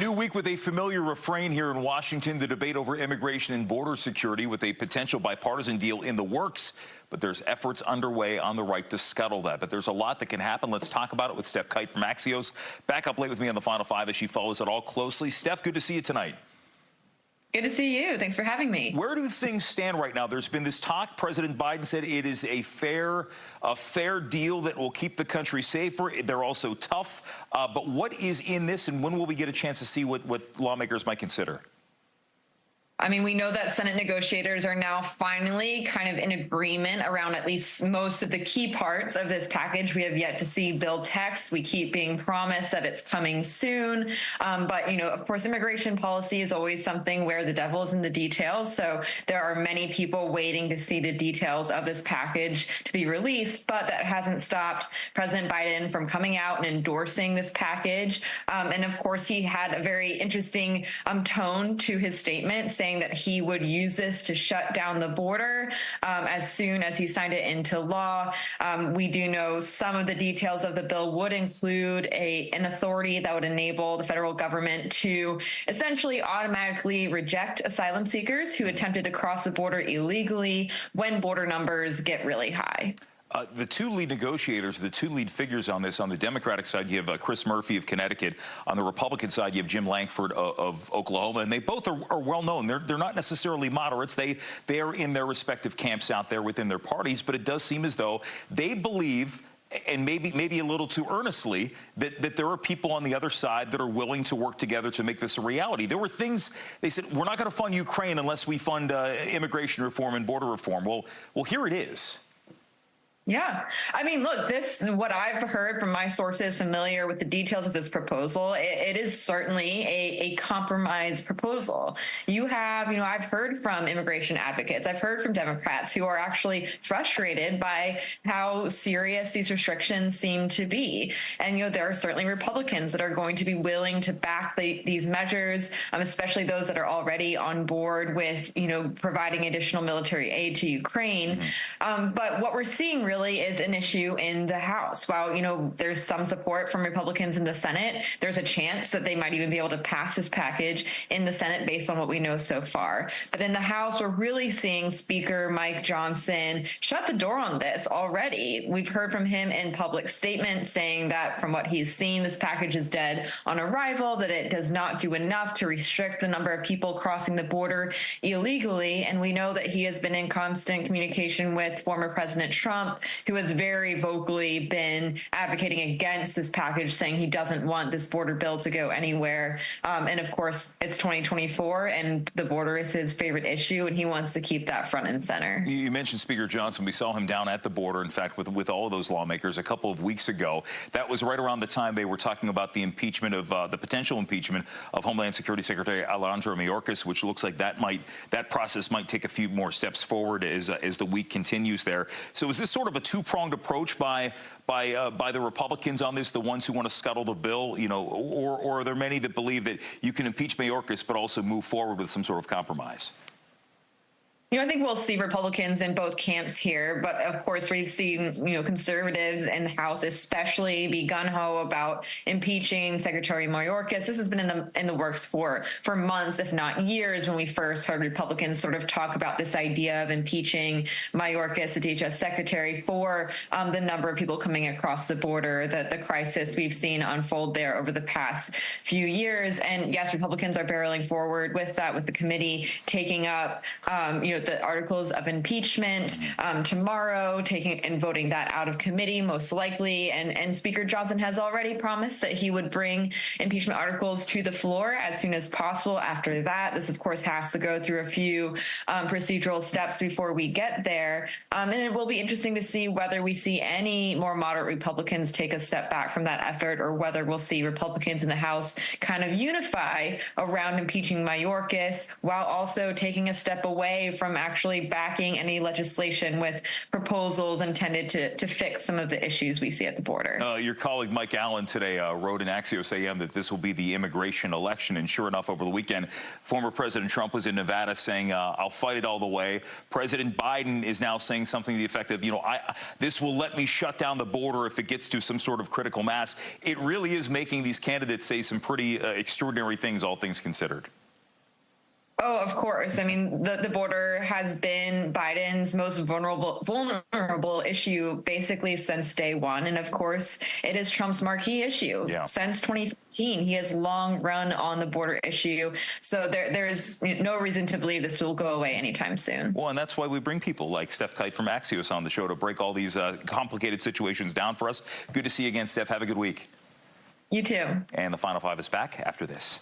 new week with a familiar refrain here in Washington, the debate over immigration and border security with a potential bipartisan deal in the works. But there's efforts underway on the right to scuttle that. But there's a lot that can happen. Let's talk about it with Stef Kight from Axios. Back up late with me on the Final Five as she follows it all closely. Steph, good to see you tonight. Good to see you. Thanks for having me. Where do things stand right now? There's been this talk. President Biden said it is a fair deal that will keep the country safer. They're also tough. But what is in this, and when will we get a chance to see what lawmakers might consider? I mean, we know that Senate negotiators are now finally kind of in agreement around at least most of the key parts of this package. We have yet to see bill text. We keep being promised that it's coming soon. But, you know, of course, immigration policy is always something where the devil is in the details. So there are many people waiting to see the details of this package to be released. But that hasn't stopped President Biden from coming out and endorsing this package. And of course, he had a very interesting tone to his statement, saying that he would use this to shut down the border as soon as he signed it into law. We do know some of the details of the bill would include an authority that would enable the federal government to essentially automatically reject asylum seekers who attempted to cross the border illegally when border numbers get really high. The two lead negotiators, the two lead figures on this, on the Democratic side, you have Chris Murphy of Connecticut. On the Republican side, you have Jim Lankford of Oklahoma, and they both are well known. They're not necessarily moderates. They are in their respective camps out there within their parties, but it does seem as though they believe, and maybe a little too earnestly, that there are people on the other side that are willing to work together to make this a reality. There were things, they said, we're not going to fund Ukraine unless we fund immigration reform and border reform. Well, here it is. Yeah. I mean, look, what I've heard from my sources familiar with the details of this proposal, it is certainly a compromise proposal. You have, I've heard from immigration advocates, I've heard from Democrats who are actually frustrated by how serious these restrictions seem to be. And, there are certainly Republicans that are going to be willing to back these measures, especially those that are already on board with, providing additional military aid to Ukraine. But what we're seeing really is an issue in the House. While, there's some support from Republicans in the Senate, there's a chance that they might even be able to pass this package in the Senate based on what we know so far. But in the House, we're really seeing Speaker Mike Johnson shut the door on this already. We've heard from him in public statements saying that from what he's seen, this package is dead on arrival, that it does not do enough to restrict the number of people crossing the border illegally. And we know that he has been in constant communication with former President Trump, who has very vocally been advocating against this package, saying he doesn't want this border bill to go anywhere. And of course, it's 2024, and the border is his favorite issue, and he wants to keep that front and center. You mentioned Speaker Johnson. We saw him down at the border, in fact, with all of those lawmakers a couple of weeks ago. That was right around the time they were talking about the impeachment of the potential impeachment of Homeland Security Secretary Alejandro Mayorkas, which looks like that process might take a few more steps forward as the week continues there. So is this sort of a two-pronged approach by the Republicans on this, the ones who want to scuttle the bill, or are there many that believe that you can impeach Mayorkas but also move forward with some sort of compromise? I think we'll see Republicans in both camps here, but of course we've seen, conservatives in the House especially be gung-ho about impeaching Secretary Mayorkas. This has been in the works for months, if not years, when we first heard Republicans sort of talk about this idea of impeaching Mayorkas, the DHS secretary, for the number of people coming across the border, the crisis we've seen unfold there over the past few years. And yes, Republicans are barreling forward with that, with the committee taking up, the articles of impeachment tomorrow, taking and voting that out of committee, most likely. And Speaker Johnson has already promised that he would bring impeachment articles to the floor as soon as possible after that. This, of course, has to go through a few procedural steps before we get there. And it will be interesting to see whether we see any more moderate Republicans take a step back from that effort, or whether we'll see Republicans in the House kind of unify around impeaching Mayorkas while also taking a step away from from actually backing any legislation with proposals intended to fix some of the issues we see at the border. Your colleague Mike Allen today wrote in Axios AM that this will be the immigration election, and sure enough, over the weekend, former President Trump was in Nevada saying, I'll fight it all the way. President Biden is now saying something to the effect of, this will let me shut down the border if it gets to some sort of critical mass. It really is making these candidates say some pretty extraordinary things, all things considered. Oh, of course. I mean, the border has been Biden's most vulnerable issue basically since day one. And of course, it is Trump's marquee issue. Yeah. Since 2015, he has long run on the border issue. So there's no reason to believe this will go away anytime soon. Well, and that's why we bring people like Stef Kight from Axios on the show to break all these complicated situations down for us. Good to see you again, Stef. Have a good week. You too. And the Final Five is back after this.